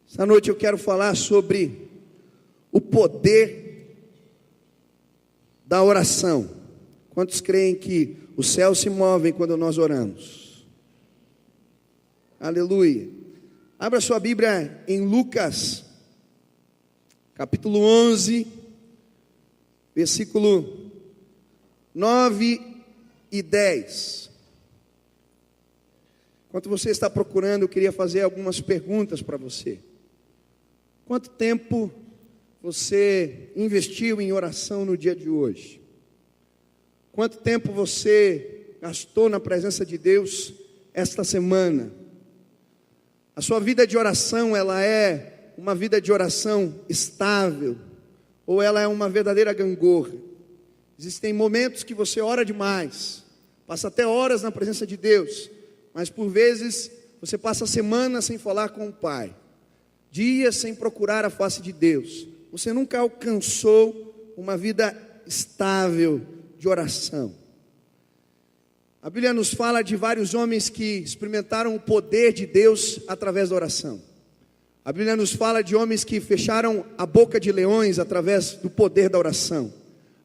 Esta noite eu quero falar sobre o poder da oração. Quantos creem que os céus se movem quando nós oramos? Aleluia. Abra sua Bíblia em Lucas, capítulo 11, versículo 9 e 10. Enquanto você está procurando, eu queria fazer algumas perguntas para você. Quanto tempo você investiu em oração no dia de hoje? Quanto tempo você gastou na presença de Deus esta semana? A sua vida de oração, ela é uma vida de oração estável? Ou ela é uma verdadeira gangorra? Existem momentos que você ora demais, passa até horas na presença de Deus, mas por vezes você passa semanas sem falar com o Pai, dias sem procurar a face de Deus. Você nunca alcançou uma vida estável de oração. A Bíblia nos fala de vários homens que experimentaram o poder de Deus através da oração. A Bíblia nos fala de homens que fecharam a boca de leões através do poder da oração.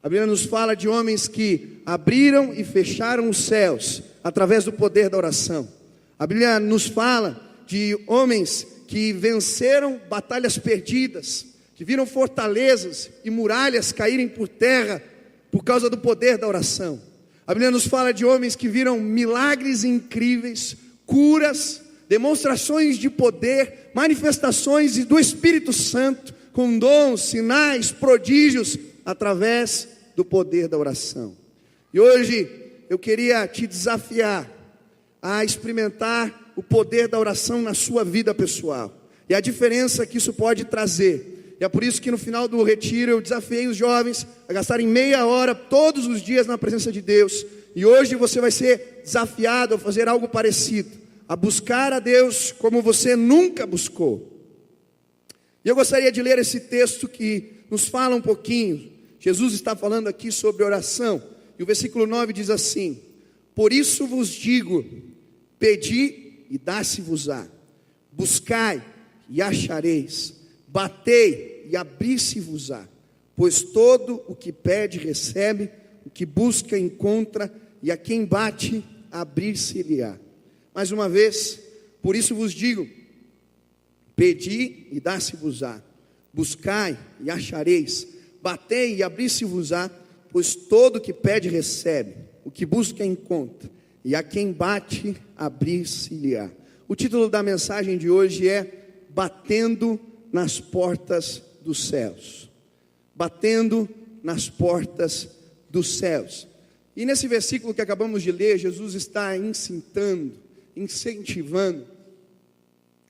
A Bíblia nos fala de homens que abriram e fecharam os céus através do poder da oração. A Bíblia nos fala de homens que venceram batalhas perdidas, que viram fortalezas e muralhas caírem por terra por causa do poder da oração. A Bíblia nos fala de homens que viram milagres incríveis, curas, demonstrações de poder, manifestações do Espírito Santo, com dons, sinais, prodígios, através do poder da oração. E hoje eu queria te desafiar a experimentar o poder da oração na sua vida pessoal, e a diferença que isso pode trazer. E é por isso que no final do retiro eu desafiei os jovens a gastarem meia hora todos os dias na presença de Deus. E hoje você vai ser desafiado a fazer algo parecido, a buscar a Deus como você nunca buscou. E eu gostaria de ler esse texto que nos fala um pouquinho. Jesus está falando aqui sobre oração, e o versículo 9 diz assim: por isso vos digo, pedi e dá-se-vos-á, buscai e achareis, batei e abri-se-vos-á, pois todo o que pede recebe, o que busca encontra, e a quem bate abrir-se-lhe-á. Mais uma vez, por isso vos digo, pedi e dá-se-vos-á, buscai e achareis, batei e abri-se-vos-á, pois todo o que pede recebe, o que busca encontra, e a quem bate abrir-se-lhe-á. O título da mensagem de hoje é Batendo nas Portas dos Céus. Batendo nas Portas dos Céus. E nesse versículo que acabamos de ler, Jesus está incentivando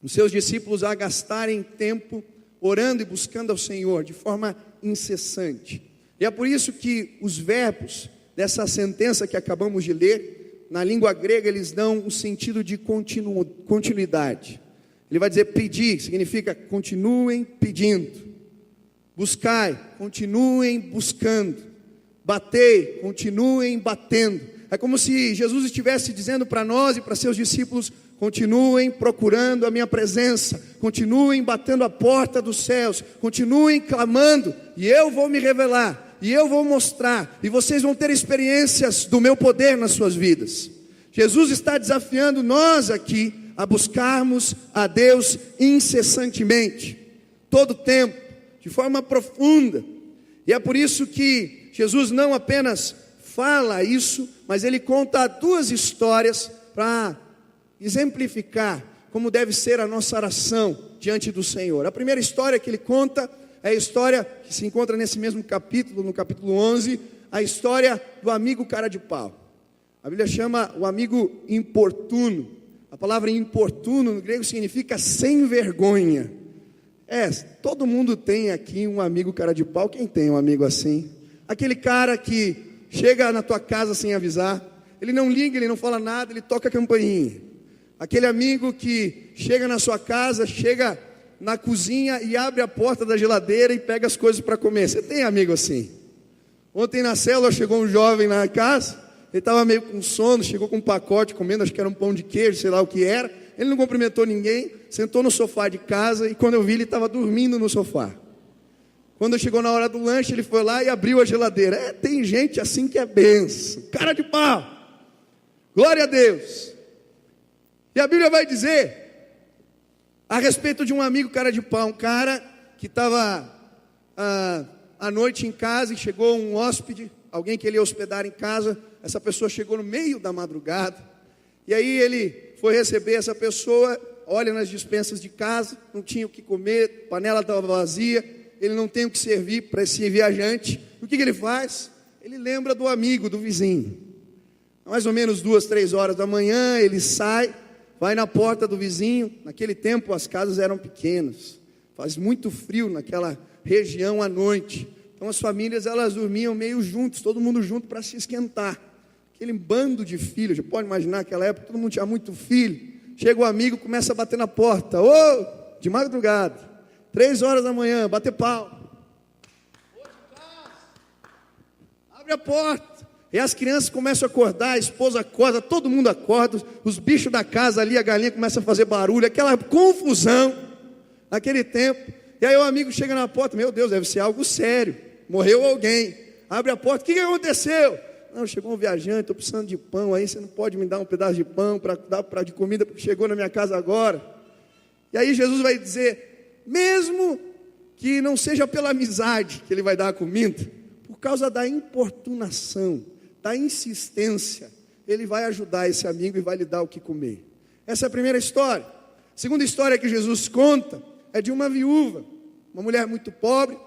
os seus discípulos a gastarem tempo orando e buscando ao Senhor de forma incessante. E é por isso que os verbos dessa sentença que acabamos de ler, na língua grega eles dão um sentido de continuidade. Ele vai dizer pedir, significa continuem pedindo. Buscai, continuem buscando. Batei, continuem batendo. É como se Jesus estivesse dizendo para nós e para seus discípulos: continuem procurando a minha presença, continuem batendo a porta dos céus, continuem clamando, e eu vou me revelar, e eu vou mostrar, e vocês vão ter experiências do meu poder nas suas vidas. Jesus está desafiando nós aqui a buscarmos a Deus incessantemente, todo o tempo, de forma profunda. E é por isso que Jesus não apenas fala isso, mas ele conta duas histórias para exemplificar como deve ser a nossa oração diante do Senhor. A primeira história que ele conta é a história que se encontra nesse mesmo capítulo, no capítulo 11, a história do amigo cara de pau. A Bíblia chama o amigo importuno. A palavra importuno no grego significa sem vergonha. Todo mundo tem aqui um amigo cara de pau. Quem tem um amigo assim? Aquele cara que chega na tua casa sem avisar, ele não liga, ele não fala nada, ele toca a campainha. Aquele amigo que chega na sua casa, chega na cozinha e abre a porta da geladeira e pega as coisas para comer. Você tem amigo assim? Ontem na célula chegou um jovem na casa, ele estava meio com sono, chegou com um pacote comendo, acho que era um pão de queijo, sei lá o que era. Ele não cumprimentou ninguém, sentou no sofá de casa, e quando eu vi, ele estava dormindo no sofá. Quando chegou na hora do lanche, ele foi lá e abriu a geladeira. Tem gente assim que é benção, cara de pau, glória a Deus. E a Bíblia vai dizer a respeito de um amigo cara de pau, um cara que estava à noite em casa e chegou um hóspede, alguém que ele ia hospedar em casa. Essa pessoa chegou no meio da madrugada, e aí ele foi receber essa pessoa, olha nas despensas de casa, não tinha o que comer, panela estava vazia, ele não tem o que servir para esse viajante. O que ele faz? Ele lembra do amigo, do vizinho. Mais ou menos 2, 3 horas da manhã, ele sai, vai na porta do vizinho. Naquele tempo as casas eram pequenas, faz muito frio naquela região à noite, então as famílias elas dormiam meio juntos, todo mundo junto para se esquentar. Aquele bando de filhos, você pode imaginar naquela época, todo mundo tinha muito filho. Chega o amigo, começa a bater na porta, de madrugada, 3 horas da manhã, bater pau. Abre a porta. E as crianças começam a acordar, a esposa acorda, todo mundo acorda, os bichos da casa ali, a galinha começa a fazer barulho, aquela confusão naquele tempo. E aí o amigo chega na porta, meu Deus, deve ser algo sério, morreu alguém. Abre a porta, o que aconteceu? Não, chegou um viajante, estou precisando de pão aí, você não pode me dar um pedaço de pão para dar de comida, porque chegou na minha casa agora. E aí Jesus vai dizer, mesmo que não seja pela amizade que ele vai dar a comida, por causa da importunação, da insistência, ele vai ajudar esse amigo e vai lhe dar o que comer. Essa é a primeira história. A segunda história que Jesus conta é de uma viúva, uma mulher muito pobre,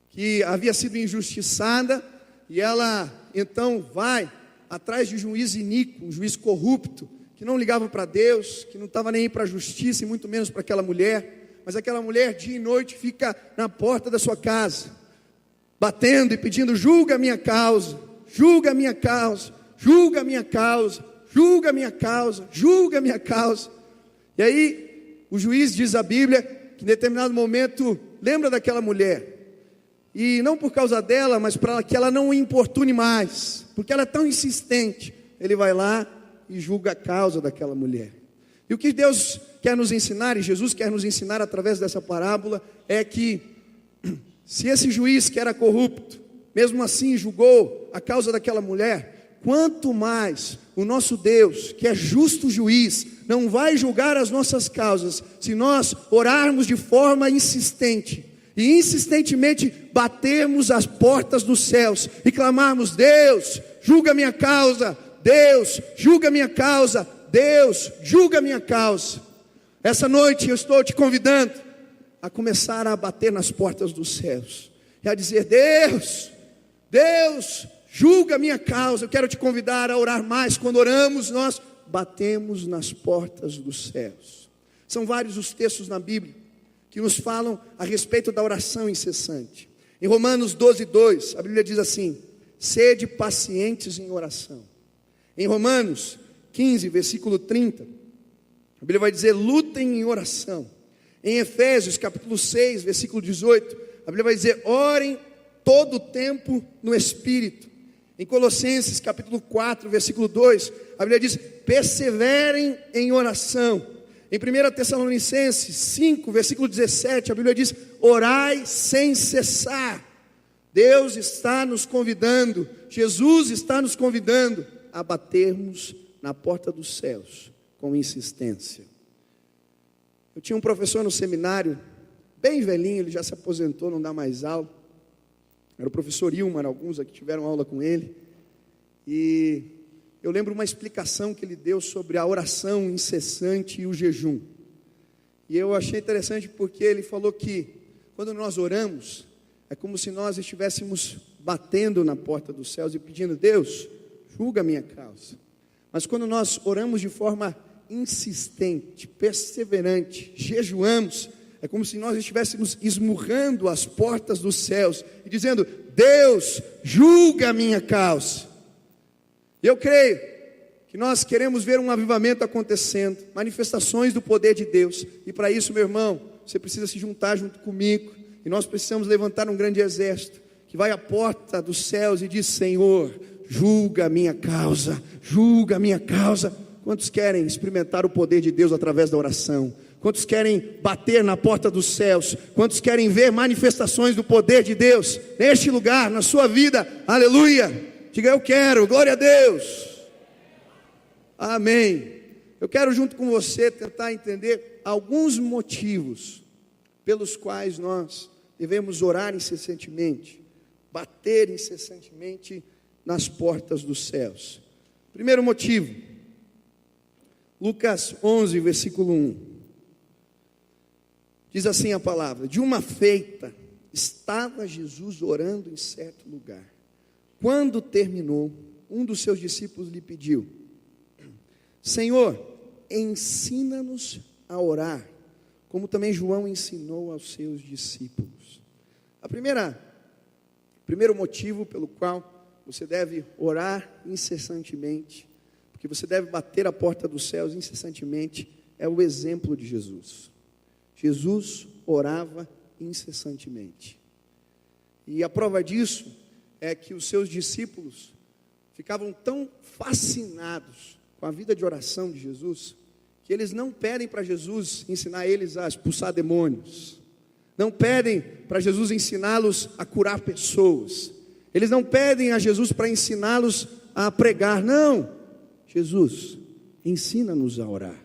que havia sido injustiçada, e ela então vai atrás de um juiz iníquo, um juiz corrupto, que não ligava para Deus, que não estava nem aí para a justiça, e muito menos para aquela mulher. Mas aquela mulher dia e noite fica na porta da sua casa, batendo e pedindo, julga a minha causa, julga a minha causa, julga a minha causa, julga a minha causa, julga a minha causa. E aí o juiz, diz a Bíblia, que em determinado momento lembra daquela mulher, e não por causa dela, mas para que ela não o importune mais, porque ela é tão insistente, ele vai lá e julga a causa daquela mulher. E o que Deus quer nos ensinar, e Jesus quer nos ensinar através dessa parábola, é que se esse juiz que era corrupto, mesmo assim julgou a causa daquela mulher, quanto mais o nosso Deus, que é justo juiz, não vai julgar as nossas causas, se nós orarmos de forma insistente, e insistentemente batermos as portas dos céus, e clamarmos, Deus, julga a minha causa, Deus, julga a minha causa, Deus, julga a minha causa. Essa noite eu estou te convidando a começar a bater nas portas dos céus, e a dizer, Deus, Deus, julga a minha causa. Eu quero te convidar a orar mais. Quando oramos, nós batemos nas portas dos céus. São vários os textos na Bíblia que nos falam a respeito da oração incessante. Em Romanos 12:2, a Bíblia diz assim, sede pacientes em oração. Em Romanos 15, versículo 30, a Bíblia vai dizer, lutem em oração. Em Efésios capítulo 6, versículo 18, a Bíblia vai dizer, orem todo o tempo no Espírito. Em Colossenses capítulo 4, versículo 2, a Bíblia diz, perseverem em oração. Em 1 Tessalonicenses 5, versículo 17, a Bíblia diz, orai sem cessar. Deus está nos convidando, Jesus está nos convidando a batermos na porta dos céus com insistência. Eu tinha um professor no seminário, bem velhinho, ele já se aposentou, não dá mais aula. Era o professor Ilmar, alguns aqui tiveram aula com ele. E eu lembro uma explicação que ele deu sobre a oração incessante e o jejum. E eu achei interessante porque ele falou que quando nós oramos, é como se nós estivéssemos batendo na porta dos céus e pedindo, Deus, julga a minha causa. Mas quando nós oramos de forma insistente, perseverante, jejuamos, é como se nós estivéssemos esmurrando as portas dos céus e dizendo, Deus, julga a minha causa. Eu creio que nós queremos ver um avivamento acontecendo, manifestações do poder de Deus, e para isso, meu irmão, você precisa se juntar junto comigo, e nós precisamos levantar um grande exército, que vai à porta dos céus e diz, Senhor, julga a minha causa, julga a minha causa. Quantos querem experimentar o poder de Deus através da oração? Quantos querem bater na porta dos céus? Quantos querem ver manifestações do poder de Deus neste lugar, na sua vida? Aleluia! Diga, eu quero, glória a Deus. Amém. Eu quero junto com você tentar entender alguns motivos pelos quais nós devemos orar incessantemente, bater incessantemente nas portas dos céus. Primeiro motivo, Lucas 11, versículo 1. Diz assim a palavra: de uma feita, estava Jesus orando em certo lugar. Quando terminou, um dos seus discípulos lhe pediu: Senhor, ensina-nos a orar, como também João ensinou aos seus discípulos. Primeiro motivo pelo qual você deve orar incessantemente, porque você deve bater a porta dos céus incessantemente, é o exemplo de Jesus. Jesus orava incessantemente. E a prova disso é que os seus discípulos ficavam tão fascinados com a vida de oração de Jesus, que eles não pedem para Jesus ensinar eles a expulsar demônios, não pedem para Jesus ensiná-los a curar pessoas, eles não pedem a Jesus para ensiná-los a pregar, não. Jesus, ensina-nos a orar,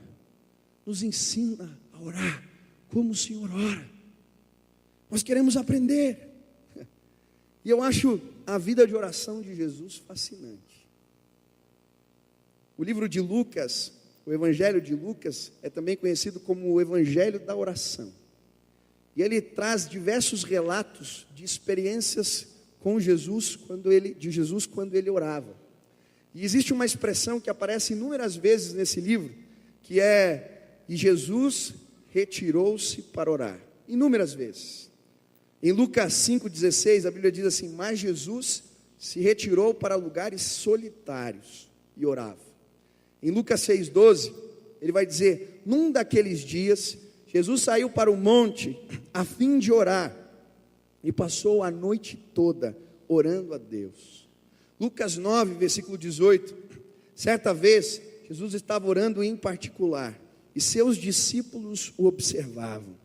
nos ensina a orar como o Senhor ora. Nós queremos aprender. E eu acho a vida de oração de Jesus fascinante. O livro de Lucas, o Evangelho de Lucas, é também conhecido como o Evangelho da oração. E ele traz diversos relatos de experiências com Jesus, quando ele orava. E existe uma expressão que aparece inúmeras vezes nesse livro, que é: e Jesus retirou-se para orar. Inúmeras vezes. Em Lucas 5,16, a Bíblia diz assim: mas Jesus se retirou para lugares solitários e orava. Em Lucas 6,12, ele vai dizer: num daqueles dias, Jesus saiu para o monte a fim de orar, e passou a noite toda orando a Deus. Lucas 9, versículo 18, certa vez, Jesus estava orando em particular, e seus discípulos o observavam.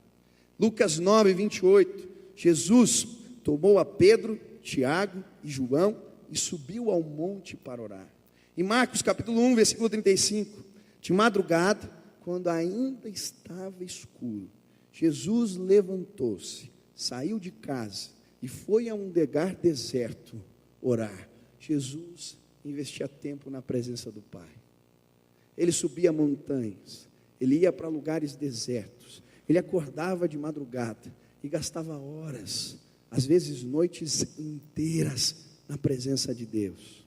Lucas 9, 28, Jesus tomou a Pedro, Tiago e João e subiu ao monte para orar. Em Marcos capítulo 1, versículo 35, de madrugada, quando ainda estava escuro, Jesus levantou-se, saiu de casa e foi a um lugar deserto orar. Jesus investia tempo na presença do Pai. Ele subia montanhas, ele ia para lugares desertos, ele acordava de madrugada e gastava horas, às vezes noites inteiras, na presença de Deus.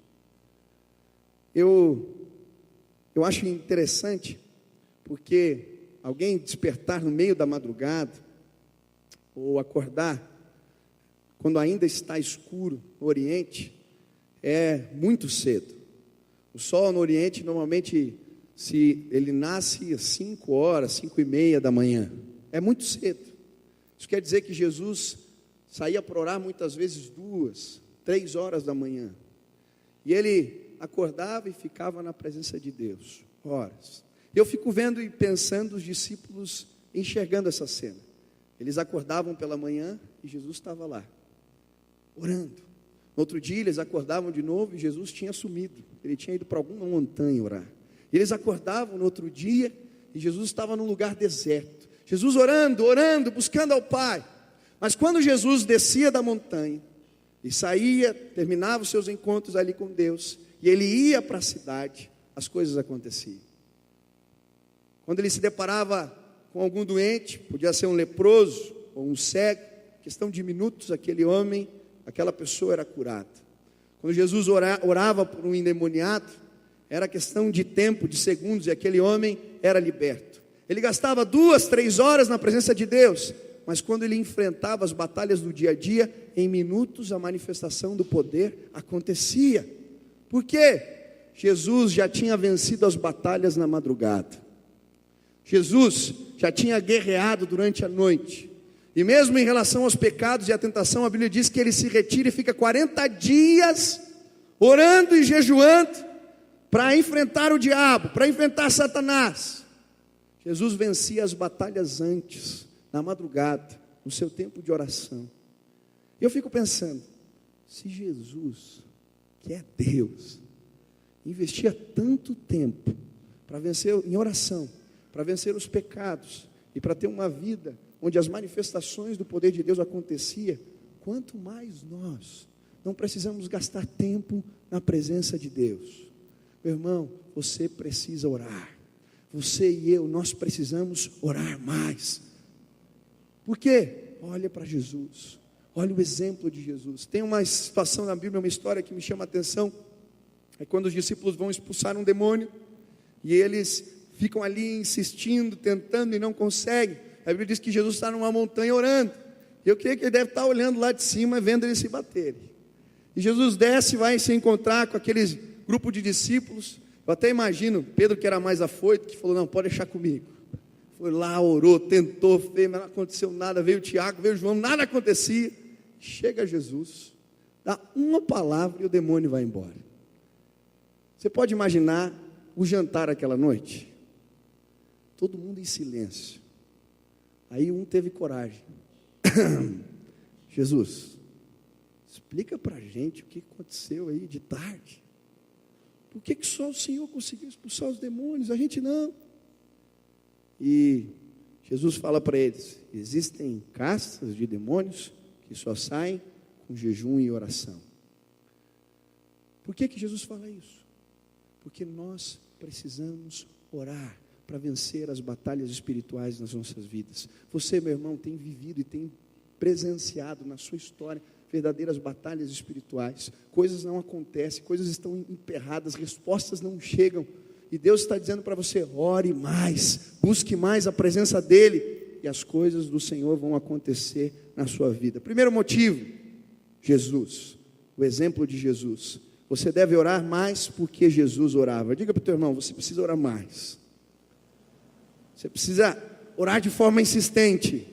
Eu acho interessante, porque alguém despertar no meio da madrugada, ou acordar quando ainda está escuro no Oriente, é muito cedo. O sol no Oriente normalmente ele nasce às 5 horas, 5:30 da manhã. É muito cedo. Isso quer dizer que Jesus saía para orar muitas vezes 2, 3 horas da manhã. E ele acordava e ficava na presença de Deus, horas. Eu fico vendo e pensando os discípulos enxergando essa cena. Eles acordavam pela manhã e Jesus estava lá, orando. No outro dia eles acordavam de novo e Jesus tinha sumido. Ele tinha ido para alguma montanha orar. Eles acordavam no outro dia e Jesus estava num lugar deserto. Jesus orando, buscando ao Pai. Mas quando Jesus descia da montanha e saía, terminava os seus encontros ali com Deus, e ele ia para a cidade, as coisas aconteciam. Quando ele se deparava com algum doente, podia ser um leproso ou um cego, questão de minutos, aquela pessoa era curada. Quando Jesus orava por um endemoniado, era questão de tempo, de segundos, e aquele homem era liberto. Ele gastava 2, 3 horas na presença de Deus, mas quando ele enfrentava as batalhas do dia a dia, em minutos a manifestação do poder acontecia. Por quê? Jesus já tinha vencido as batalhas na madrugada. Jesus já tinha guerreado durante a noite. E mesmo em relação aos pecados e à tentação, a Bíblia diz que ele se retira e fica 40 dias orando e jejuando, para enfrentar o diabo, para enfrentar Satanás. Jesus vencia as batalhas antes, na madrugada, no seu tempo de oração. E eu fico pensando, se Jesus, que é Deus, investia tanto tempo para vencer em oração, para vencer os pecados e para ter uma vida onde as manifestações do poder de Deus acontecia, quanto mais nós não precisamos gastar tempo na presença de Deus. Meu irmão, você precisa orar. Você e eu, nós precisamos orar mais. Por quê? Olha para Jesus. Olha o exemplo de Jesus. Tem uma situação na Bíblia, uma história que me chama a atenção. É quando os discípulos vão expulsar um demônio e eles ficam ali insistindo, tentando e não conseguem. A Bíblia diz que Jesus está numa montanha orando. Eu creio que ele deve estar olhando lá de cima, vendo eles se baterem. E Jesus desce e vai se encontrar com aqueles grupo de discípulos. Eu até imagino Pedro, que era mais afoito, que falou: não, pode deixar comigo. Foi lá, orou, tentou, fez, mas não aconteceu nada. Veio Tiago, veio João, nada acontecia. Chega Jesus, dá uma palavra e o demônio vai embora. Você pode imaginar o jantar aquela noite? Todo mundo em silêncio. Aí um teve coragem. Jesus, explica para a gente o que aconteceu aí de tarde. Por que só o Senhor conseguiu expulsar os demônios? A gente não. E Jesus fala para eles: existem castas de demônios que só saem com jejum e oração. Por que Jesus fala isso? Porque nós precisamos orar para vencer as batalhas espirituais nas nossas vidas. Você, meu irmão, tem vivido e tem presenciado na sua história verdadeiras batalhas espirituais. Coisas não acontecem, coisas estão emperradas, respostas não chegam. E Deus está dizendo para você: ore mais, busque mais a presença dEle, e as coisas do Senhor vão acontecer na sua vida. Primeiro motivo, Jesus, o exemplo de Jesus. Você deve orar mais porque Jesus orava. Diga para o teu irmão: você precisa orar mais. Você precisa orar de forma insistente.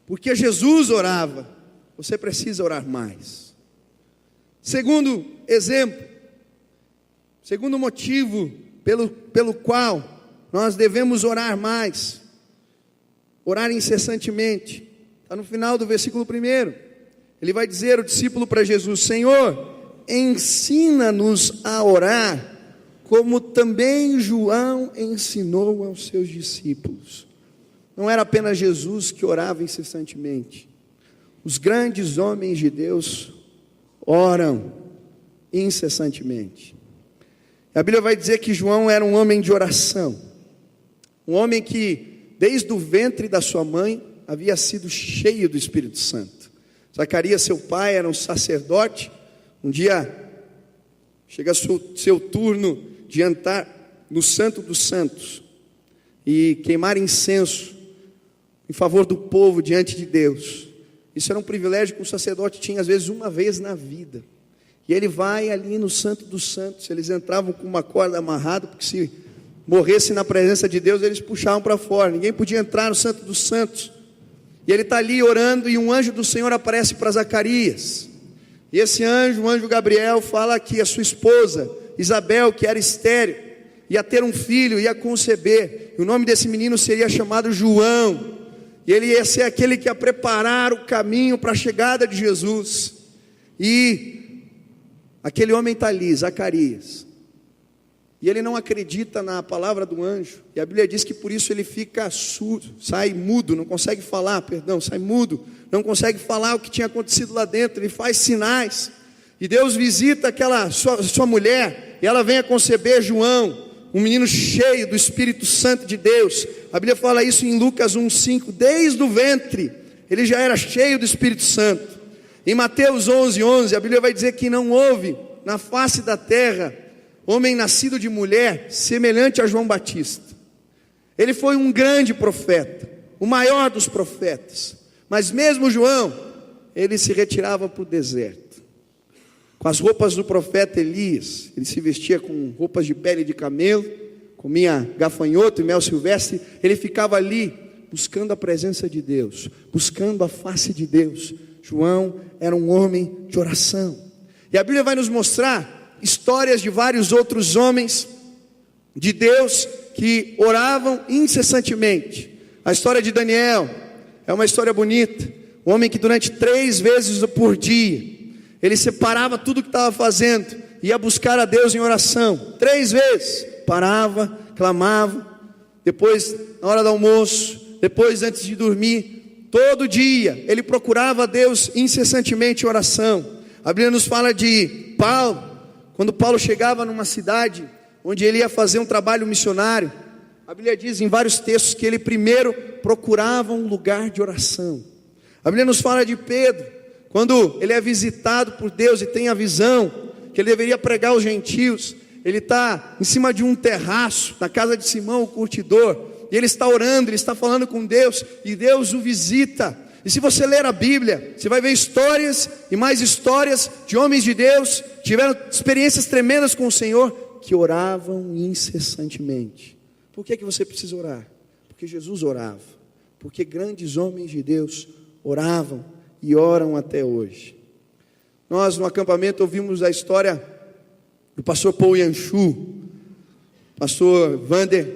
Porque Jesus orava, você precisa orar mais. Segundo exemplo, segundo motivo pelo qual nós devemos orar mais, orar incessantemente, está no final do versículo 1. Ele vai dizer, o discípulo para Jesus: Senhor, ensina-nos a orar, como também João ensinou aos seus discípulos. Não era apenas Jesus que orava incessantemente. Os grandes homens de Deus oram incessantemente. A Bíblia vai dizer que João era um homem de oração. Um homem que, desde o ventre da sua mãe, havia sido cheio do Espírito Santo. Zacarias, seu pai, era um sacerdote. Um dia, chega seu turno de entrar no Santo dos Santos e queimar incenso em favor do povo diante de Deus. Isso era um privilégio que o sacerdote tinha às vezes uma vez na vida. E ele vai ali no Santo dos Santos. Eles entravam com uma corda amarrada, porque se morresse na presença de Deus, eles puxavam para fora. Ninguém podia entrar no Santo dos Santos. E ele está ali orando, e um anjo do Senhor aparece para Zacarias. E esse anjo, o anjo Gabriel, fala que a sua esposa Isabel, que era estéril, ia ter um filho, ia conceber. E o nome desse menino seria chamado João. E ele ia ser aquele que ia preparar o caminho para a chegada de Jesus. E aquele homem está ali, Zacarias. E ele não acredita na palavra do anjo. E a Bíblia diz que por isso ele fica surdo, sai mudo, não consegue falar, sai mudo, não consegue falar o que tinha acontecido lá dentro. Ele faz sinais. E Deus visita aquela sua mulher, e ela vem a conceber João, um menino cheio do Espírito Santo de Deus. A Bíblia fala isso em Lucas 1:5. Desde o ventre ele já era cheio do Espírito Santo. Em Mateus 11:11, a Bíblia vai dizer que não houve na face da terra homem nascido de mulher semelhante a João Batista. Ele foi um grande profeta, o maior dos profetas. Mas mesmo João, ele se retirava para o deserto com as roupas do profeta Elias. Ele se vestia com roupas de pele de camelo, comia gafanhoto e mel silvestre. Ele ficava ali buscando a presença de Deus, buscando a face de Deus. João era um homem de oração. E a Bíblia vai nos mostrar histórias de vários outros homens de Deus que oravam incessantemente. A história de Daniel é uma história bonita. Um homem que durante 3 vezes por dia, ele separava tudo que estava fazendo, ia buscar a Deus em oração. 3 vezes, parava, clamava, depois na hora do almoço, depois antes de dormir, todo dia, ele procurava a Deus incessantemente em oração. A Bíblia nos fala de Paulo, quando Paulo chegava numa cidade, onde ele ia fazer um trabalho missionário, a Bíblia diz em vários textos que ele primeiro procurava um lugar de oração. A Bíblia nos fala de Pedro, quando ele é visitado por Deus e tem a visão que ele deveria pregar aos gentios. Ele está em cima de um terraço, na casa de Simão, o curtidor, e ele está orando, ele está falando com Deus, e Deus o visita. E se você ler a Bíblia, você vai ver histórias e mais histórias de homens de Deus, que tiveram experiências tremendas com o Senhor, que oravam incessantemente. Por que você precisa orar? Porque Jesus orava, porque grandes homens de Deus oravam e oram até hoje. Nós no acampamento ouvimos a história do pastor Paul Yanshu. Pastor Vander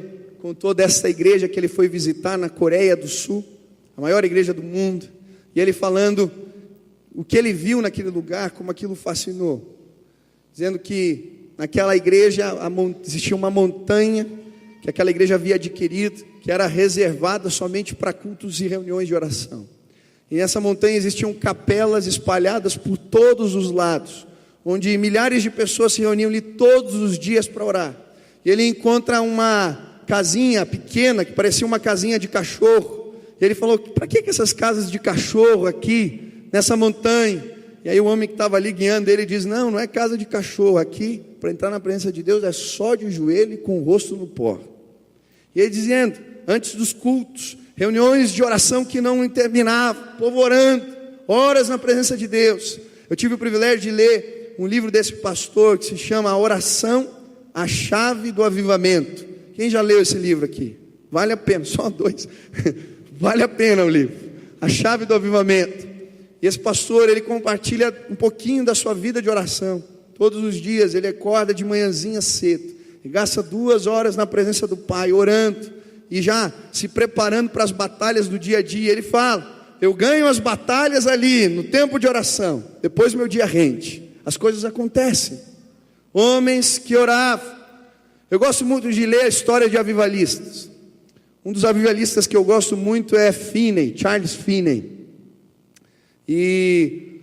contou dessa igreja que ele foi visitar na Coreia do Sul, a maior igreja do mundo, e ele falando o que ele viu naquele lugar, como aquilo fascinou, dizendo que naquela igreja existia uma montanha que aquela igreja havia adquirido, que era reservada somente para cultos e reuniões de oração. E nessa montanha existiam capelas espalhadas por todos os lados, onde milhares de pessoas se reuniam ali todos os dias para orar. E ele encontra uma casinha pequena, que parecia uma casinha de cachorro. E ele falou: para que essas casas de cachorro aqui, nessa montanha? E aí o homem que estava ali guiando ele diz: não é casa de cachorro, aqui para entrar na presença de Deus é só de joelho e com o rosto no pó. E ele dizendo, antes dos cultos, reuniões de oração que não terminavam, povo orando, horas na presença de Deus. Eu tive o privilégio de ler um livro desse pastor que se chama A Oração, a Chave do Avivamento. Quem já leu esse livro aqui? Vale a pena, só 2. Vale a pena o livro, A Chave do Avivamento. E esse pastor, ele compartilha um pouquinho da sua vida de oração. Todos os dias ele acorda de manhãzinha cedo e gasta 2 horas na presença do Pai, orando e já se preparando para as batalhas do dia a dia. Ele fala: eu ganho as batalhas ali no tempo de oração, depois meu dia rende, as coisas acontecem. Homens que oravam. Eu gosto muito de ler a história de avivalistas. Um dos avivalistas que eu gosto muito é Finney, Charles Finney. E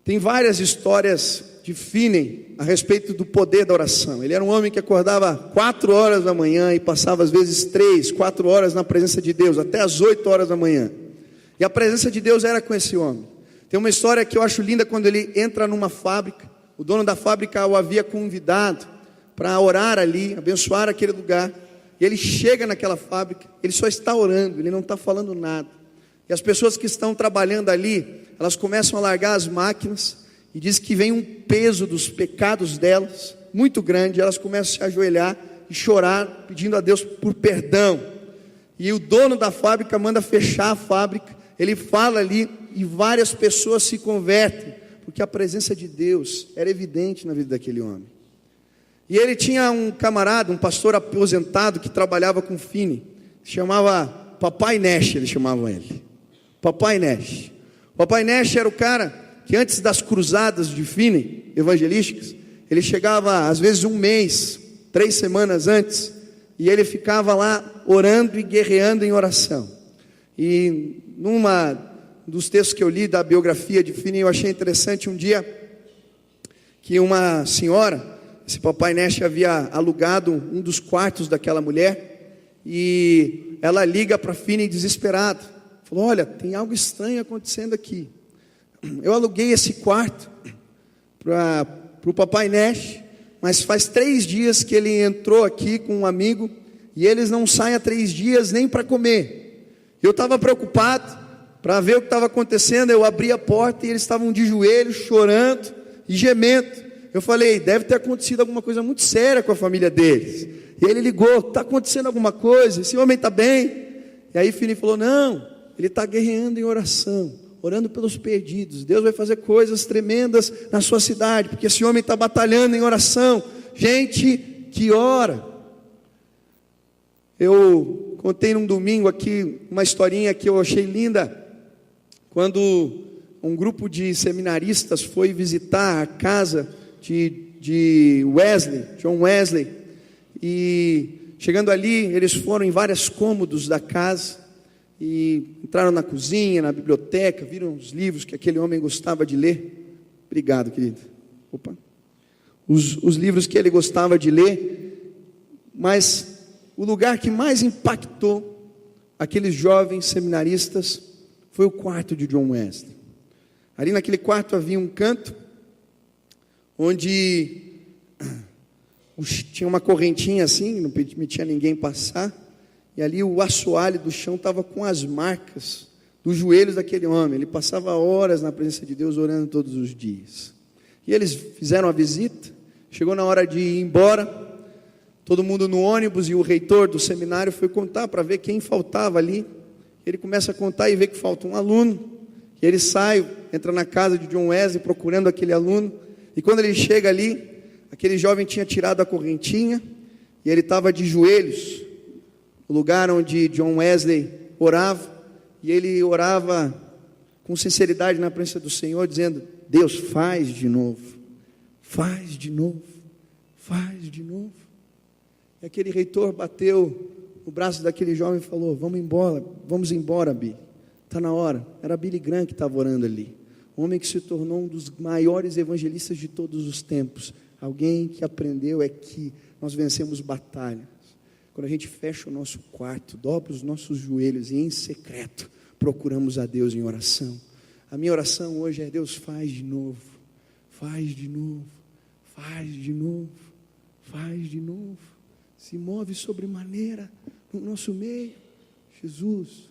tem várias histórias de Finney a respeito do poder da oração. Ele era um homem que acordava 4 horas da manhã e passava às vezes 3, 4 horas na presença de Deus, até às 8 horas da manhã. E a presença de Deus era com esse homem. Tem uma história que eu acho linda quando ele entra numa fábrica. O dono da fábrica o havia convidado para orar ali, abençoar aquele lugar. E ele chega naquela fábrica, ele só está orando, ele não está falando nada. E as pessoas que estão trabalhando ali, elas começam a largar as máquinas, e diz que vem um peso dos pecados delas, muito grande. Elas começam a se ajoelhar e chorar, pedindo a Deus por perdão. E o dono da fábrica manda fechar a fábrica. Ele fala ali e várias pessoas se convertem, porque a presença de Deus era evidente na vida daquele homem. E ele tinha um camarada, um pastor aposentado que trabalhava com Finney, chamava Papai Nash, eles chamavam ele. Papai Nash. Papai Nash era o cara que antes das cruzadas de Finney, evangelísticas, ele chegava às vezes 1 mês, 3 semanas antes, e ele ficava lá orando e guerreando em oração. E numa dos textos que eu li da biografia de Finney, eu achei interessante um dia que uma senhora, esse Papai Nash havia alugado um dos quartos daquela mulher, e ela liga para Finney desesperada, falou: olha, tem algo estranho acontecendo aqui. Eu aluguei esse quarto para o Papai Nash, mas faz 3 dias que ele entrou aqui com um amigo, e eles não saem há 3 dias nem para comer. Eu estava preocupado para ver o que estava acontecendo. Eu abri a porta e eles estavam de joelhos, chorando e gemendo. Eu falei: deve ter acontecido alguma coisa muito séria com a família deles. E ele ligou: está acontecendo alguma coisa? Esse homem está bem? E aí Finney falou: não, ele está guerreando em oração, orando pelos perdidos. Deus vai fazer coisas tremendas na sua cidade, porque esse homem está batalhando em oração. Gente que ora. Eu contei num domingo aqui uma historinha que eu achei linda, quando um grupo de seminaristas foi visitar a casa de John Wesley, e chegando ali, eles foram em vários cômodos da casa, e entraram na cozinha, na biblioteca, viram os livros que aquele homem gostava de ler. Obrigado, querido. Opa. Os livros que ele gostava de ler, mas o lugar que mais impactou aqueles jovens seminaristas foi o quarto de John Wesley. Ali naquele quarto havia um canto, onde tinha uma correntinha assim, não permitia ninguém passar, e ali o assoalho do chão estava com as marcas dos joelhos daquele homem. Ele passava horas na presença de Deus, orando todos os dias. E eles fizeram a visita, chegou na hora de ir embora, todo mundo no ônibus, e o reitor do seminário foi contar para ver quem faltava ali. Ele começa a contar e vê que falta um aluno, e ele sai, entra na casa de John Wesley procurando aquele aluno, e quando ele chega ali, aquele jovem tinha tirado a correntinha, e ele estava de joelhos, no lugar onde John Wesley orava, e ele orava com sinceridade na presença do Senhor, dizendo: Deus, faz de novo, faz de novo, faz de novo. E aquele reitor bateu no braço daquele jovem e falou: vamos embora, Bi, está na hora. Era Billy Graham que estava orando ali, um homem que se tornou um dos maiores evangelistas de todos os tempos, alguém que aprendeu que nós vencemos batalhas quando a gente fecha o nosso quarto, dobra os nossos joelhos e em secreto procuramos a Deus em oração. A minha oração hoje é: Deus, faz de novo, faz de novo, faz de novo, faz de novo. Se move sobremaneira no nosso meio. Jesus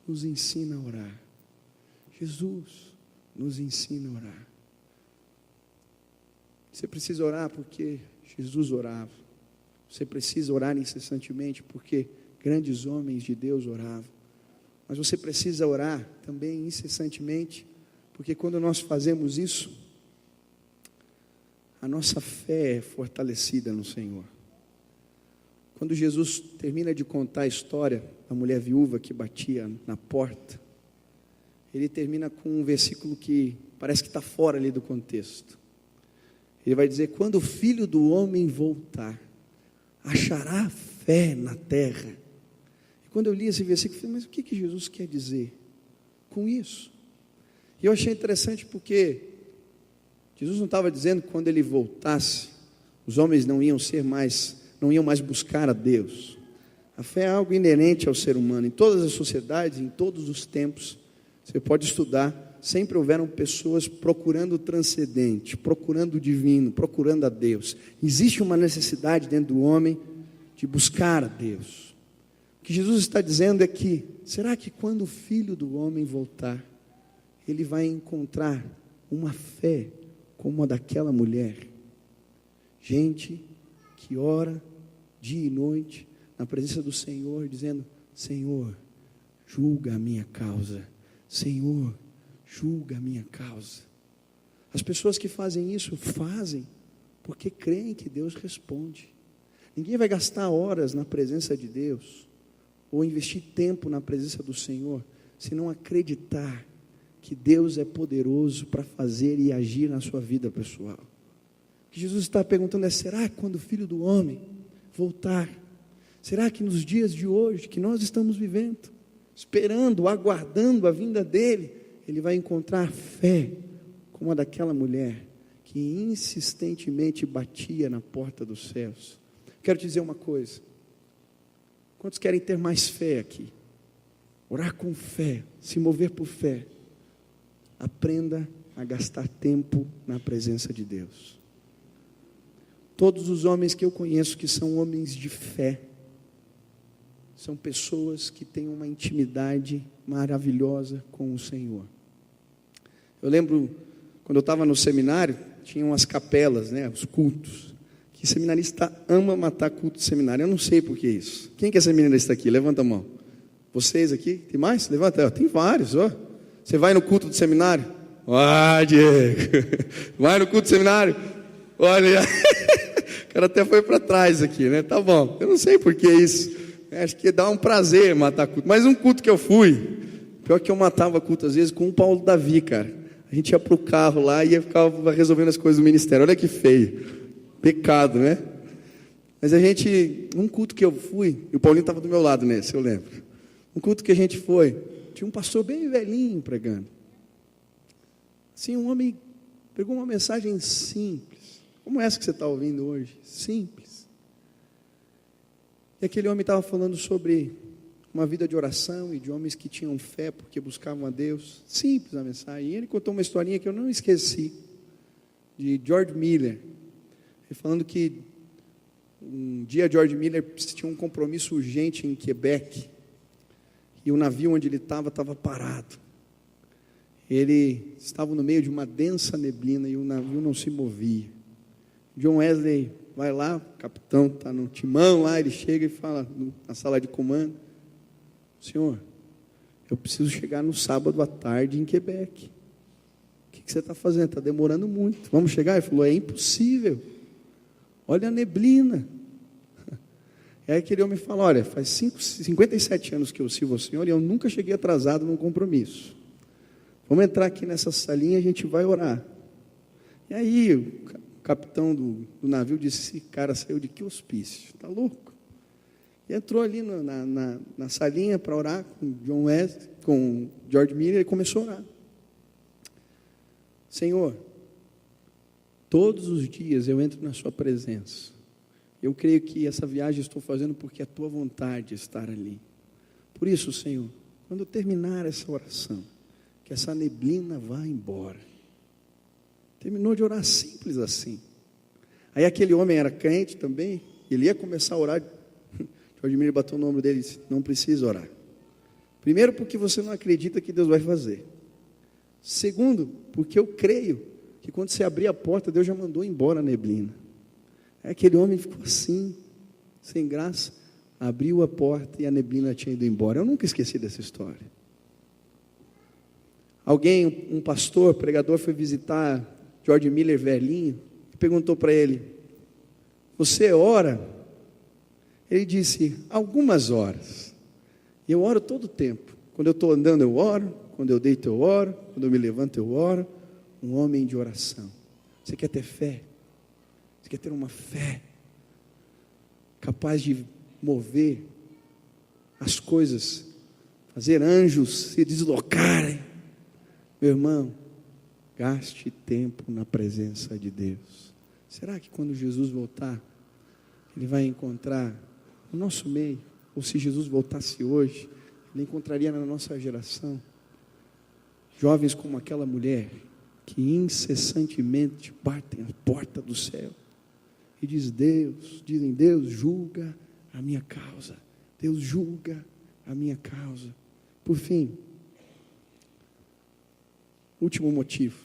nos ensina a orar. Jesus nos ensina a orar. Você precisa orar porque Jesus orava. Você precisa orar incessantemente porque grandes homens de Deus oravam. Mas você precisa orar também incessantemente, porque quando nós fazemos isso, a nossa fé é fortalecida no Senhor. Quando Jesus termina de contar a história da mulher viúva que batia na porta, ele termina com um versículo que parece que está fora ali do contexto. Ele vai dizer: quando o Filho do Homem voltar, achará fé na terra. E quando eu li esse versículo, eu falei: mas o que Jesus quer dizer com isso? E eu achei interessante porque Jesus não estava dizendo que quando ele voltasse, os homens não iam mais buscar a Deus. A fé é algo inerente ao ser humano. Em todas as sociedades, em todos os tempos, você pode estudar, sempre houveram pessoas procurando o transcendente, procurando o divino, procurando a Deus. Existe uma necessidade dentro do homem de buscar a Deus. O que Jesus está dizendo é que, será que quando o Filho do Homem voltar, ele vai encontrar uma fé como a daquela mulher? Gente que ora dia e noite na presença do Senhor, dizendo: Senhor, julga a minha causa. Senhor, julga a minha causa. As pessoas que fazem isso, fazem porque creem que Deus responde. Ninguém vai gastar horas na presença de Deus, ou investir tempo na presença do Senhor, se não acreditar que Deus é poderoso para fazer e agir na sua vida pessoal. O que Jesus está perguntando é: será que quando o Filho do Homem voltar, será que nos dias de hoje, que nós estamos vivendo, esperando, aguardando a vinda dele, ele vai encontrar fé como a daquela mulher que insistentemente batia na porta dos céus? Quero te dizer uma coisa: quantos querem ter mais fé aqui? Orar com fé, se mover por fé. Aprenda a gastar tempo na presença de Deus. Todos os homens que eu conheço que são homens de fé, são pessoas que têm uma intimidade maravilhosa com o Senhor. Eu lembro, quando eu estava no seminário, tinham as capelas, os cultos, que seminarista ama matar culto de seminário. Eu não sei por que isso. Quem que é seminarista aqui? Levanta a mão. Vocês aqui? Tem mais? Levanta. Tem vários, Você vai no culto do seminário? Diego, vai no culto do seminário? Olha, o cara até foi para trás aqui, né? Tá bom, eu não sei por que isso. Acho que dá um prazer matar culto. Mas um culto que eu fui, pior que eu matava culto às vezes com o Paulo Davi, cara. A gente ia pro carro lá e ia ficar resolvendo as coisas do ministério. Olha que feio, pecado, né? Mas um culto que eu fui, e o Paulinho estava do meu lado nesse, eu lembro. Um culto que a gente foi, tinha um pastor bem velhinho pregando. Assim, um homem pregou uma mensagem simples, como essa que você está ouvindo hoje, simples. E aquele homem estava falando sobre uma vida de oração e de homens que tinham fé porque buscavam a Deus. Simples a mensagem. E ele contou uma historinha que eu não esqueci, de George Miller. Ele falando que um dia George Miller tinha um compromisso urgente em Quebec, e o navio onde ele estava parado. Ele estava no meio de uma densa neblina e o navio não se movia. John Wesley vai lá, o capitão está no timão lá, ele chega e fala na sala de comando: senhor, eu preciso chegar no sábado à tarde em Quebec. O que você está fazendo? Está demorando muito. Vamos chegar? Ele falou: é impossível. Olha a neblina. Aí aquele homem fala: olha, faz 57 anos que eu sirvo ao Senhor e eu nunca cheguei atrasado num compromisso. Vamos entrar aqui nessa salinha e a gente vai orar. E aí o capitão do navio disse: esse cara saiu de que hospício? Está louco? E entrou ali na salinha para orar com John Wesley, com George Miller, e começou a orar. Senhor, todos os dias eu entro na sua presença. Eu creio que essa viagem estou fazendo porque é a tua vontade estar ali. Por isso, Senhor, quando eu terminar essa oração, que essa neblina vá embora. Terminou de orar simples assim. Aí aquele homem era crente também, ele ia começar a orar. George Miller bateu no ombro dele e disse: não precisa orar. Primeiro, porque você não acredita que Deus vai fazer. Segundo, porque eu creio que quando você abrir a porta, Deus já mandou embora a neblina. Aí aquele homem ficou assim, sem graça, abriu a porta e a neblina tinha ido embora. Eu nunca esqueci dessa história. Um pastor, pregador, foi visitar George Miller velhinho e perguntou para ele: você ora? Ele disse: algumas horas. E eu oro todo o tempo. Quando eu estou andando eu oro, quando eu deito eu oro, quando eu me levanto eu oro. Um homem de oração. Você quer ter fé? Você quer ter uma fé capaz de mover as coisas, fazer anjos se deslocarem? Meu irmão, gaste tempo na presença de Deus. Será que quando Jesus voltar, Ele vai encontrar no nosso meio? Ou se Jesus voltasse hoje, Ele encontraria na nossa geração jovens como aquela mulher que incessantemente batem a porta do céu e dizem: Deus julga a minha causa, Deus julga a minha causa. Por fim, último motivo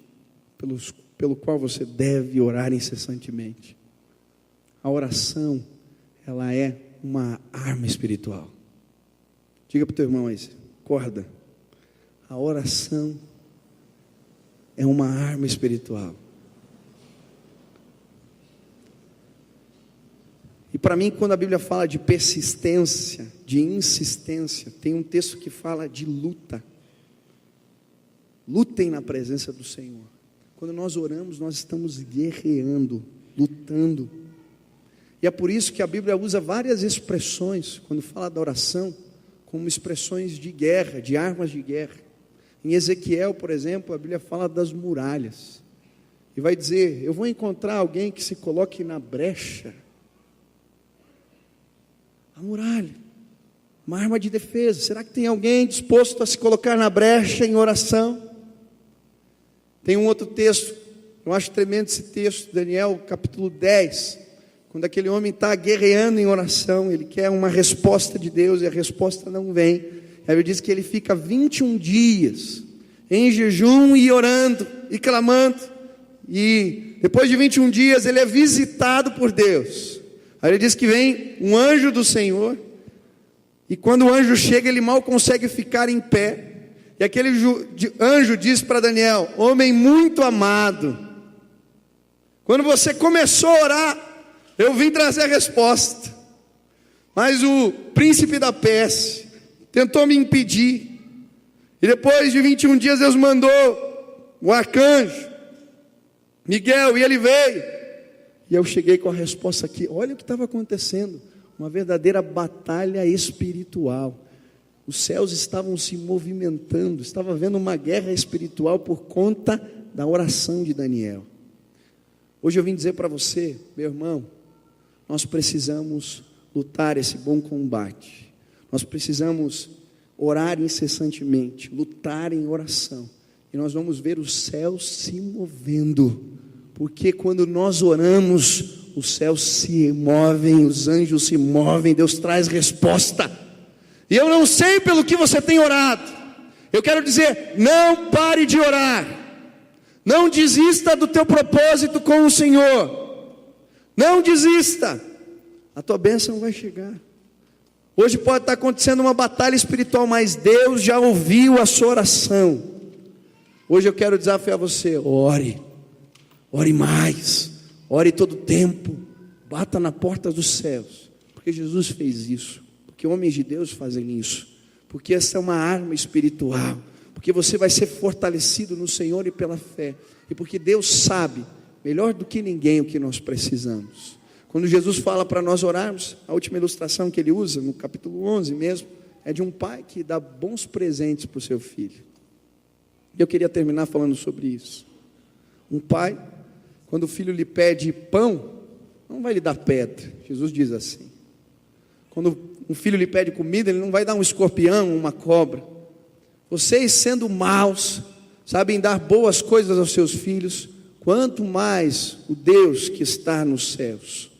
pelo qual você deve orar incessantemente. A oração, ela é uma arma espiritual. Diga para o teu irmão aí, acorda. A oração é uma arma espiritual. E para mim, quando a Bíblia fala de persistência, de insistência, tem um texto que fala de luta. Lutem na presença do Senhor. Quando nós oramos, nós estamos guerreando, lutando. E é por isso que a Bíblia usa várias expressões, quando fala da oração, como expressões de guerra, de armas de guerra. Em Ezequiel, por exemplo, a Bíblia fala das muralhas. E vai dizer: eu vou encontrar alguém que se coloque na brecha. A muralha, uma arma de defesa. Será que tem alguém disposto a se colocar na brecha em oração? Tem um outro texto, eu acho tremendo esse texto, Daniel capítulo 10, quando aquele homem está guerreando em oração, ele quer uma resposta de Deus e a resposta não vem. A Bíblia diz que ele fica 21 dias em jejum e orando e clamando, e depois de 21 dias ele é visitado por Deus. Aí ele diz que vem um anjo do Senhor, e quando o anjo chega ele mal consegue ficar em pé, E aquele anjo disse para Daniel: homem muito amado, quando você começou a orar, eu vim trazer a resposta, mas o príncipe da Pérsia tentou me impedir, e depois de 21 dias Deus mandou o arcanjo Miguel, e ele veio, e eu cheguei com a resposta aqui. Olha o que estava acontecendo, uma verdadeira batalha espiritual. Os céus estavam se movimentando, estava havendo uma guerra espiritual por conta da oração de Daniel. Hoje eu vim dizer para você, meu irmão, nós precisamos lutar esse bom combate, nós precisamos orar incessantemente, lutar em oração, e nós vamos ver os céus se movendo, porque quando nós oramos, os céus se movem, os anjos se movem, Deus traz resposta. E eu não sei pelo que você tem orado, eu quero dizer, não pare de orar, não desista do teu propósito com o Senhor, não desista, a tua bênção vai chegar. Hoje pode estar acontecendo uma batalha espiritual, mas Deus já ouviu a sua oração. Hoje eu quero desafiar você, ore mais, ore todo o tempo, bata na porta dos céus, porque Jesus fez isso, porque homens de Deus fazem isso, porque essa é uma arma espiritual, porque você vai ser fortalecido no Senhor e pela fé, e porque Deus sabe, melhor do que ninguém, o que nós precisamos. Quando Jesus fala para nós orarmos, a última ilustração que ele usa, no capítulo 11 mesmo, é de um pai que dá bons presentes para o seu filho. E eu queria terminar falando sobre isso. Um pai, quando o filho lhe pede pão, não vai lhe dar pedra. Jesus diz assim. Quando um filho lhe pede comida, ele não vai dar um escorpião, uma cobra. Vocês, sendo maus, sabem dar boas coisas aos seus filhos, quanto mais o Deus que está nos céus.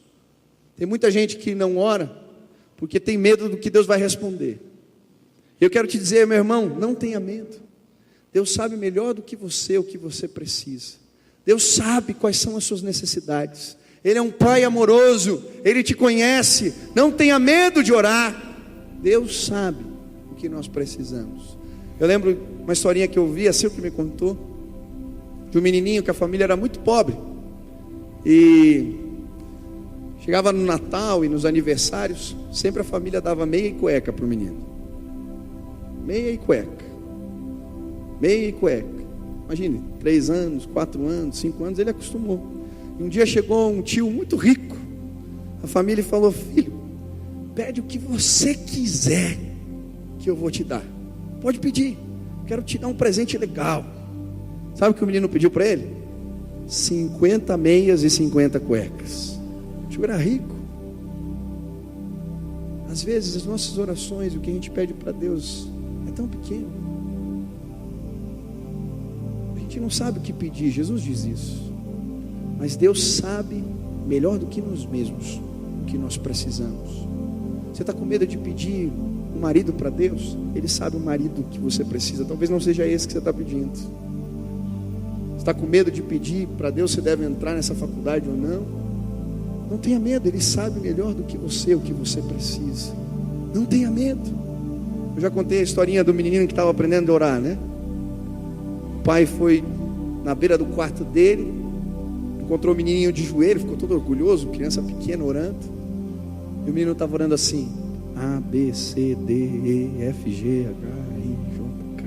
Tem muita gente que não ora, porque tem medo do que Deus vai responder. Eu quero te dizer, meu irmão, não tenha medo. Deus sabe melhor do que você o que você precisa. Deus sabe quais são as suas necessidades. Ele é um pai amoroso, Ele te conhece. Não tenha medo de orar. Deus sabe o que nós precisamos. Eu lembro uma historinha que eu vi, assim o que me contou, de um menininho que a família era muito pobre, e chegava no Natal e nos aniversários, sempre a família dava meia e cueca para o menino. Meia e cueca. Meia e cueca. Imagine, 3 anos, 4 anos, 5 anos, ele acostumou. E um dia chegou um tio muito rico. A família falou: filho, pede o que você quiser, que eu vou te dar. Pode pedir, quero te dar um presente legal. Sabe o que o menino pediu para ele? 50 meias e 50 cuecas. O tio era rico. Às vezes as nossas orações, o que a gente pede para Deus é tão pequeno. A gente não sabe o que pedir, Jesus diz isso. Mas Deus sabe melhor do que nós mesmos o que nós precisamos. Você está com medo de pedir um marido para Deus? Ele sabe o marido que você precisa. Talvez não seja esse que você está pedindo. Você está com medo de pedir para Deus se deve entrar nessa faculdade ou não? Não tenha medo, Ele sabe melhor do que você o que você precisa. Não tenha medo. Eu já contei a historinha do menininho que estava aprendendo a orar, né? O pai foi na beira do quarto dele, encontrou o menininho de joelho, ficou todo orgulhoso, criança pequena orando. E o menino estava orando assim: A, B, C, D, E, F, G, H, I, J, K.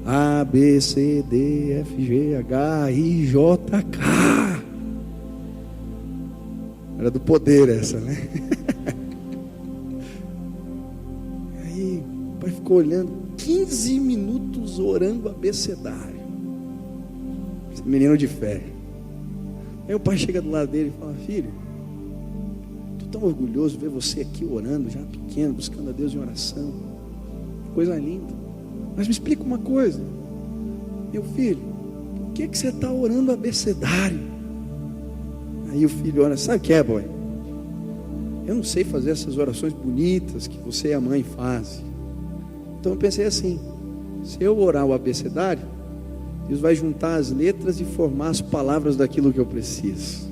A, B, C, D, F, G, H, I, J, K. Era do poder essa, né? Aí o pai ficou olhando 15 minutos orando abecedário. Esse menino de fé. Aí o pai chega do lado dele e fala: filho, estou tão orgulhoso de ver você aqui orando, já pequeno, buscando a Deus em oração. Coisa linda. Mas me explica uma coisa, meu filho, por que você está orando abecedário? Aí o filho olha: sabe o que é, boy? Eu não sei fazer essas orações bonitas que você e a mãe fazem. Então eu pensei assim: se eu orar o abecedário, Deus vai juntar as letras e formar as palavras daquilo que eu preciso.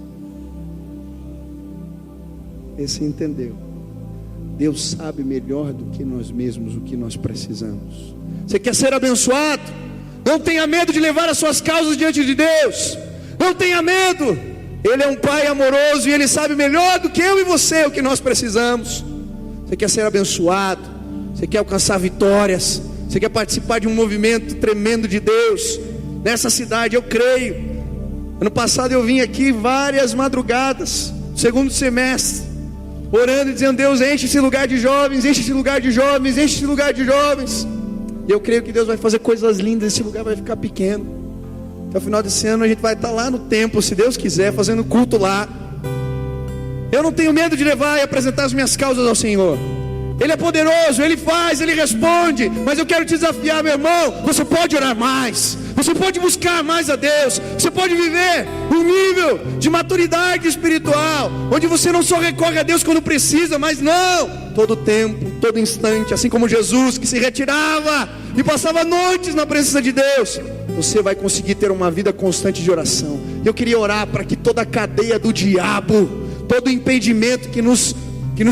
Esse entendeu. Deus sabe melhor do que nós mesmos o que nós precisamos. Você quer ser abençoado? Não tenha medo de levar as suas causas diante de Deus. Não tenha medo. Ele é um Pai amoroso e Ele sabe melhor do que eu e você o que nós precisamos. Você quer ser abençoado? Você quer alcançar vitórias? Você quer participar de um movimento tremendo de Deus nessa cidade? Eu creio. Ano passado eu vim aqui várias madrugadas, segundo semestre, orando e dizendo: Deus, enche esse lugar de jovens, enche esse lugar de jovens, enche esse lugar de jovens. E eu creio que Deus vai fazer coisas lindas. Esse lugar vai ficar pequeno. Até o final desse ano a gente vai estar lá no templo, se Deus quiser, fazendo culto lá. Eu não tenho medo de levar e apresentar as minhas causas ao Senhor. Ele é poderoso, Ele faz, Ele responde. Mas eu quero te desafiar, meu irmão. Você pode orar mais, você pode buscar mais a Deus, você pode viver um nível de maturidade espiritual, onde você não só recorre a Deus quando precisa, mas não, todo tempo, todo instante. Assim como Jesus, que se retirava e passava noites na presença de Deus, você vai conseguir ter uma vida constante de oração. Eu queria orar para que toda a cadeia do diabo, todo o impedimento que nos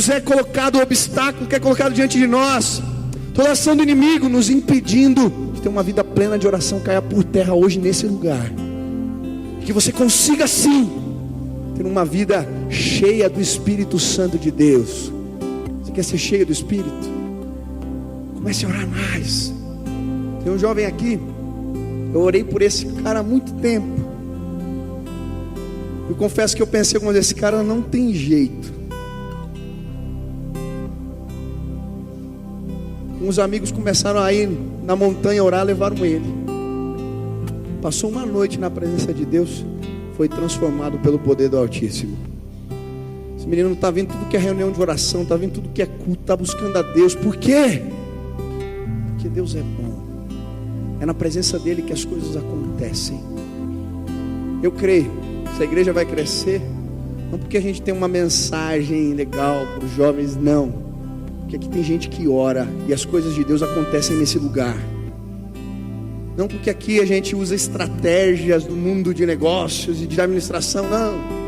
é colocado, o obstáculo que é colocado diante de nós, toda ação do inimigo nos impedindo de ter uma vida plena de oração, caia por terra hoje nesse lugar. Que você consiga sim ter uma vida cheia do Espírito Santo de Deus. Você quer ser cheio do Espírito? Comece a orar mais. Tem um jovem aqui, eu orei por esse cara há muito tempo. Eu confesso que eu pensei algumas vezes: esse cara não tem jeito. Uns amigos começaram a ir na montanha orar, levaram ele. Passou uma noite na presença de Deus, foi transformado pelo poder do Altíssimo. Esse menino está vindo tudo que é reunião de oração, está vindo tudo que é culto, está buscando a Deus. Por quê? Porque Deus é bom. É na presença dele que as coisas acontecem. Eu creio, essa igreja vai crescer, não porque a gente tem uma mensagem legal para os jovens, não. Porque aqui tem gente que ora e as coisas de Deus acontecem nesse lugar. Não porque aqui a gente usa estratégias do mundo de negócios e de administração, não.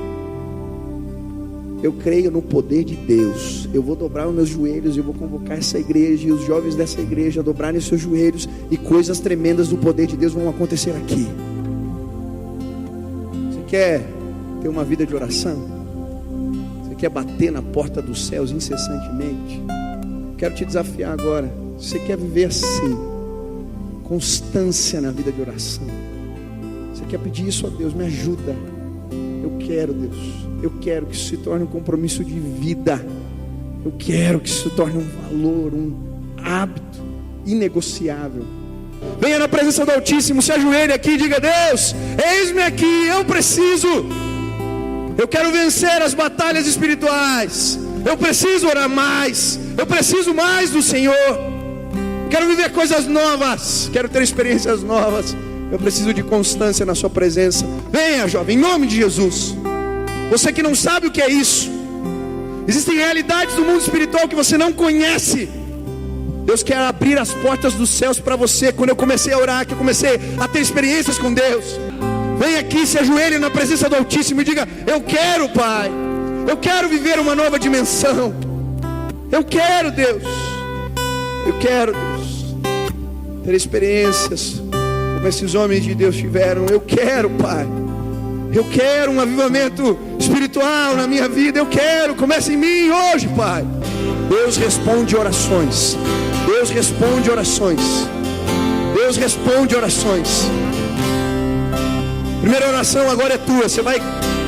Eu creio no poder de Deus. Eu vou dobrar os meus joelhos, eu vou convocar essa igreja e os jovens dessa igreja a dobrarem os seus joelhos, e coisas tremendas do poder de Deus vão acontecer aqui. Você quer ter uma vida de oração? Você quer bater na porta dos céus incessantemente? Quero te desafiar agora. Você quer viver assim, constância na vida de oração? Você quer pedir isso a Deus? Me ajuda. Eu quero, Deus. Eu quero que isso se torne um compromisso de vida. Eu quero que isso se torne um valor, um hábito inegociável. Venha na presença do Altíssimo, se ajoelhe aqui e diga: Deus, eis-me aqui, eu preciso. Eu quero vencer as batalhas espirituais. Eu preciso orar mais. Eu preciso mais do Senhor. Quero viver coisas novas. Quero ter experiências novas. Eu preciso de constância na sua presença. Venha, jovem, em nome de Jesus. Você que não sabe o que é isso, existem realidades do mundo espiritual que você não conhece. Deus quer abrir as portas dos céus para você. Quando eu comecei a orar, que eu comecei a ter experiências com Deus, vem aqui, se ajoelhe na presença do Altíssimo e diga: eu quero, Pai. Eu quero viver uma nova dimensão. Eu quero, Deus. Eu quero, Deus, ter experiências como esses homens de Deus tiveram. Eu quero, Pai. Eu quero um avivamento espiritual na minha vida. Eu quero, comece em mim hoje, Pai. Deus responde orações. Deus responde orações. Deus responde orações. Primeira oração agora é tua. Você vai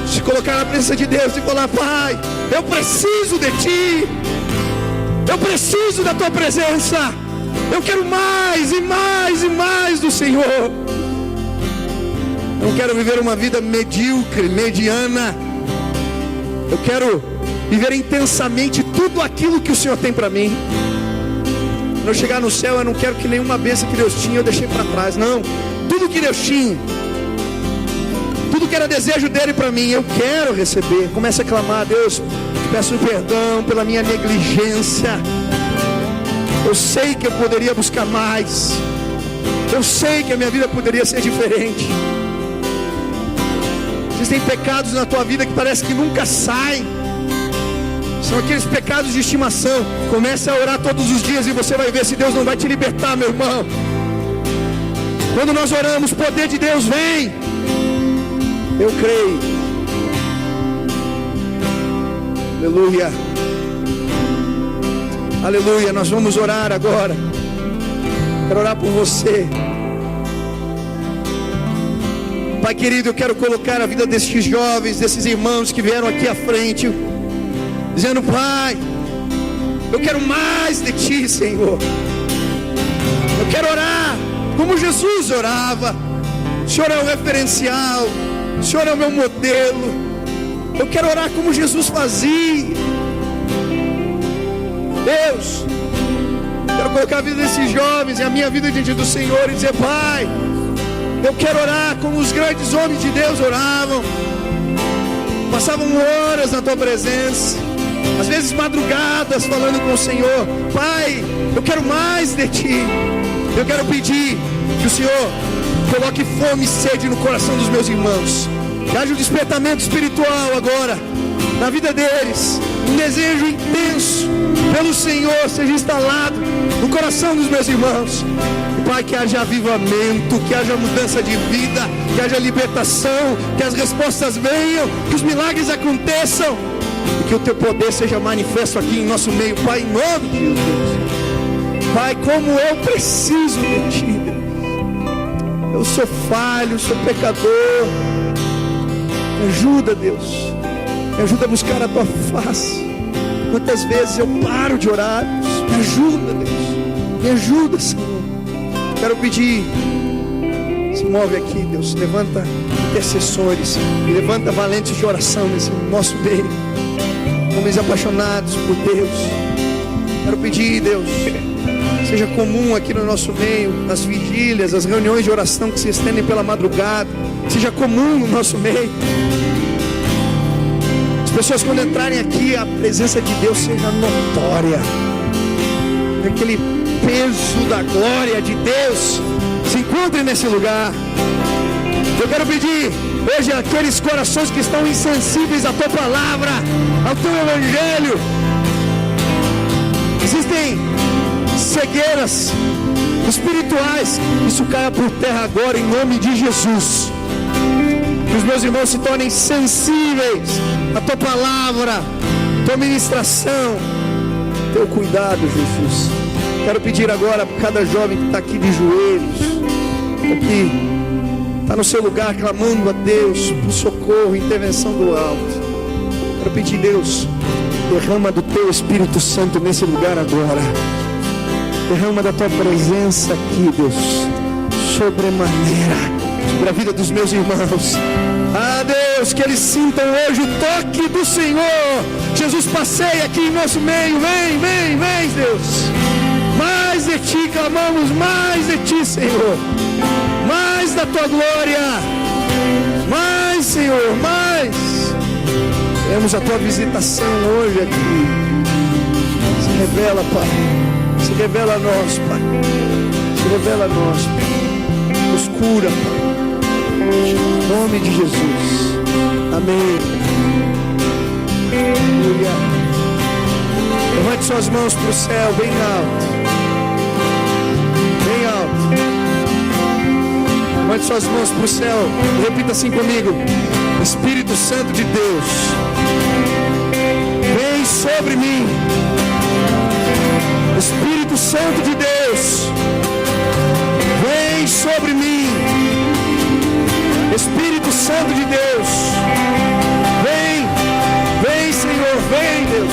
se colocar na presença de Deus e falar: Pai, eu preciso de Ti. Eu preciso da Tua presença. Eu quero mais e mais e mais do Senhor. Eu não quero viver uma vida medíocre, mediana. Eu quero viver intensamente tudo aquilo que o Senhor tem para mim. Quando eu chegar no céu, eu não quero que nenhuma bênção que Deus tinha eu deixei para trás. Não, tudo que Deus tinha, tudo que era desejo dele para mim, eu quero receber. Comece a clamar: Deus, te peço perdão pela minha negligência. Eu sei que eu poderia buscar mais. Eu sei que a minha vida poderia ser diferente. Existem pecados na tua vida que parece que nunca saem. São aqueles pecados de estimação. Comece a orar todos os dias e você vai ver se Deus não vai te libertar, meu irmão. Quando nós oramos, o poder de Deus vem. Eu creio. Aleluia. Aleluia. Nós vamos orar agora. Quero orar por você. Pai querido, eu quero colocar a vida destes jovens, desses irmãos que vieram aqui à frente, dizendo: Pai, eu quero mais de Ti, Senhor. Eu quero orar como Jesus orava. O Senhor é o referencial, o Senhor é o meu modelo. Eu quero orar como Jesus fazia. Deus, quero colocar a vida desses jovens e a minha vida diante do Senhor e dizer: Pai, eu quero orar como os grandes homens de Deus oravam. Passavam horas na Tua presença, às vezes madrugadas falando com o Senhor. Pai, eu quero mais de Ti. Eu quero pedir que o Senhor coloque fome e sede no coração dos meus irmãos. Que haja um despertamento espiritual agora na vida deles. Um desejo intenso pelo Senhor seja instalado no coração dos meus irmãos. E, Pai, que haja avivamento, que haja mudança de vida, que haja libertação, que as respostas venham, que os milagres aconteçam e que o Teu poder seja manifesto aqui em nosso meio, Pai, em nome de Jesus. Pai, como eu preciso de Ti, Deus. Eu sou falho, sou pecador. Me ajuda, Deus. Me ajuda a buscar a Tua face. Quantas vezes eu paro de orar, Deus. Me ajuda, Deus. Me ajuda, Senhor. Quero pedir, se move aqui, Deus. Levanta intercessores e levanta valentes de oração nesse nosso meio. Homens apaixonados por Deus. Quero pedir, Deus, seja comum aqui no nosso meio, nas vigílias, as reuniões de oração que se estendem pela madrugada. Seja comum no nosso meio. As pessoas, quando entrarem aqui, a presença de Deus seja notória. Aquele peso da glória de Deus se encontre nesse lugar. Eu quero pedir hoje aqueles corações que estão insensíveis à Tua palavra, ao Teu evangelho. Existem cegueiras espirituais. Isso caia por terra agora em nome de Jesus. Que os meus irmãos se tornem sensíveis à Tua palavra, à Tua ministração, Teu cuidado, Jesus. Quero pedir agora para cada jovem que está aqui de joelhos, que está no seu lugar clamando a Deus por socorro, intervenção do alto. Quero pedir, Deus, derrama do Teu Espírito Santo nesse lugar agora. Derrama da Tua presença aqui, Deus, sobremaneira, sobre a vida dos meus irmãos. Ah, Deus, que eles sintam hoje o toque do Senhor. Jesus, passeia aqui em nosso meio. Vem, vem, vem, Deus. Mais de Ti clamamos, mais de Ti, Senhor. Mais da Tua glória. Mais, Senhor, mais. Queremos a Tua visitação hoje aqui. Se revela, Pai. Se revela a nós, Pai. Se revela a nós, Pai. Nos cura, Pai. Em nome de Jesus. Amém. Aleluia. Levante suas mãos para o céu, bem alto. Bem alto. Levante suas mãos para o céu. Repita assim comigo: Espírito Santo de Deus, vem sobre mim. Espírito Santo de Deus, vem sobre mim. Espírito Santo de Deus, vem, vem, Senhor, vem, Deus.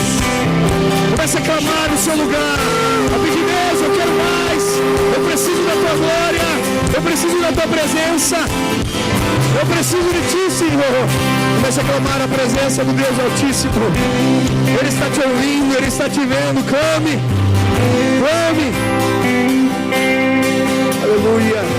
Comece a clamar no seu lugar, a pedir: Deus, eu quero mais, eu preciso da Tua glória, eu preciso da Tua presença, eu preciso de Ti, Senhor. Comece a clamar a presença do Deus Altíssimo. Ele está te ouvindo, Ele está te vendo. Clame, clame. Aleluia.